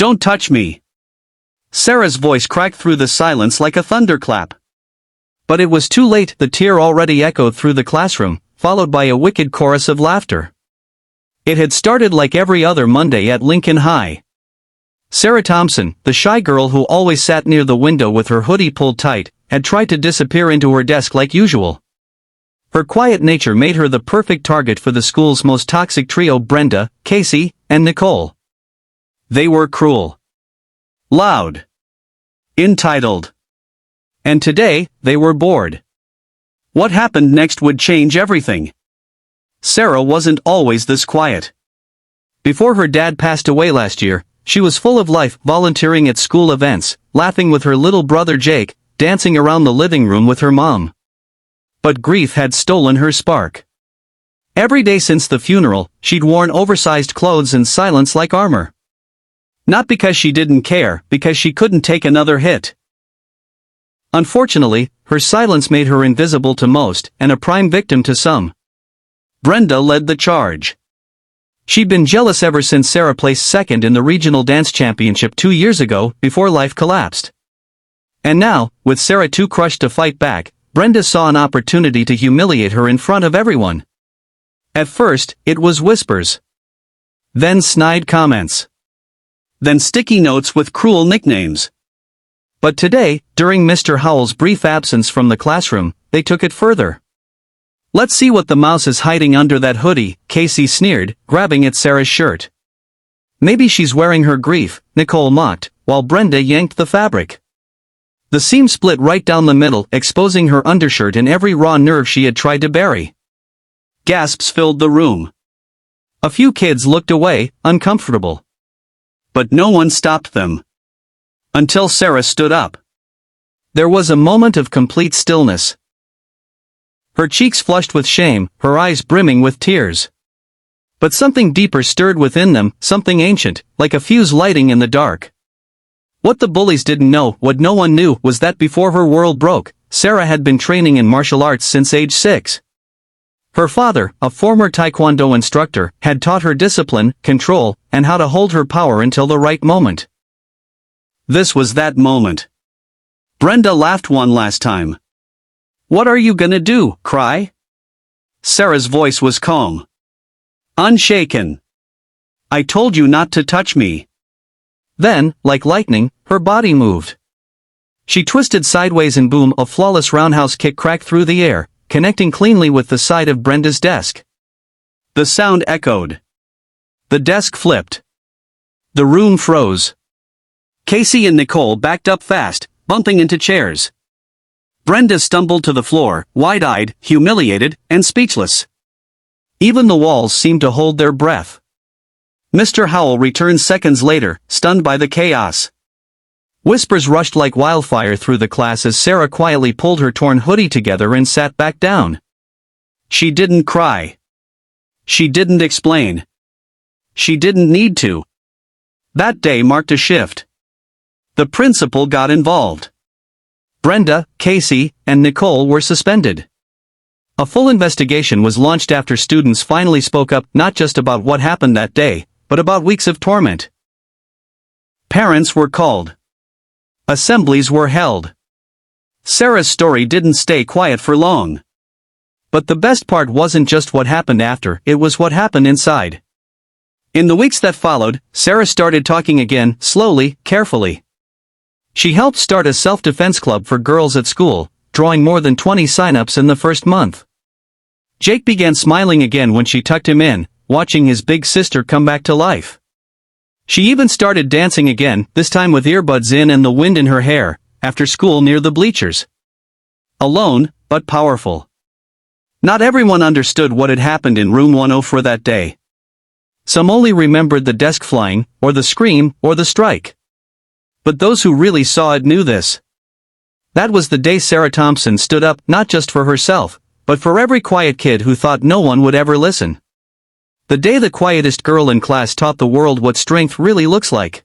Don't touch me. Sarah's voice cracked through the silence like a thunderclap. But it was too late. The tear already echoed through the classroom, followed by a wicked chorus of laughter. It had started like every other Monday at Lincoln High. Sarah Thompson, the shy girl who always sat near the window with her hoodie pulled tight, had tried to disappear into her desk like usual. Her quiet nature made her the perfect target for the school's most toxic trio: Brenda, Casey, and Nicole. They were cruel, loud, entitled. And today, they were bored. What happened next would change everything. Sarah wasn't always this quiet. Before her dad passed away last year, she was full of life, volunteering at school events, laughing with her little brother Jake, dancing around the living room with her mom. But grief had stolen her spark. Every day since the funeral, she'd worn oversized clothes and silence like armor. Not because she didn't care, because she couldn't take another hit. Unfortunately, her silence made her invisible to most, and a prime victim to some. Brenda led the charge. She'd been jealous ever since Sarah placed second in the regional dance championship 2 years ago, before life collapsed. And now, with Sarah too crushed to fight back, Brenda saw an opportunity to humiliate her in front of everyone. At first, it was whispers. Then snide comments. Then sticky notes with cruel nicknames. But today, during Mr. Howell's brief absence from the classroom, they took it further. "Let's see what the mouse is hiding under that hoodie," Casey sneered, grabbing at Sarah's shirt. "Maybe she's wearing her grief," Nicole mocked, while Brenda yanked the fabric. The seam split right down the middle, exposing her undershirt and every raw nerve she had tried to bury. Gasps filled the room. A few kids looked away, uncomfortable. But no one stopped them. Until Sarah stood up. There was a moment of complete stillness. Her cheeks flushed with shame, her eyes brimming with tears. But something deeper stirred within them, something ancient, like a fuse lighting in the dark. What the bullies didn't know, what no one knew, was that before her world broke, Sarah had been training in martial arts since age 6. Her father, a former taekwondo instructor, had taught her discipline, control, and how to hold her power until the right moment. This was that moment. Brenda laughed one last time. "What are you gonna do, cry?" Sarah's voice was calm. Unshaken. "I told you not to touch me." Then, like lightning, her body moved. She twisted sideways and boom, a flawless roundhouse kick cracked through the air, connecting cleanly with the side of Brenda's desk. The sound echoed. The desk flipped. The room froze. Casey and Nicole backed up fast, bumping into chairs. Brenda stumbled to the floor, wide-eyed, humiliated, and speechless. Even the walls seemed to hold their breath. Mr. Howell returned seconds later, stunned by the chaos. Whispers rushed like wildfire through the class as Sarah quietly pulled her torn hoodie together and sat back down. She didn't cry. She didn't explain. She didn't need to. That day marked a shift. The principal got involved. Brenda, Casey, and Nicole were suspended. A full investigation was launched after students finally spoke up, not just about what happened that day, but about weeks of torment. Parents were called. Assemblies were held. Sarah's story didn't stay quiet for long. But the best part wasn't just what happened after, it was what happened inside. In the weeks that followed, Sarah started talking again, slowly, carefully. She helped start a self-defense club for girls at school, drawing more than 20 sign-ups in the first month. Jake began smiling again when she tucked him in, watching his big sister come back to life. She even started dancing again, this time with earbuds in and the wind in her hair, after school near the bleachers. Alone, but powerful. Not everyone understood what had happened in room 104 that day. Some only remembered the desk flying, or the scream, or the strike. But those who really saw it knew this. That was the day Sarah Thompson stood up, not just for herself, but for every quiet kid who thought no one would ever listen. The day the quietest girl in class taught the world what strength really looks like.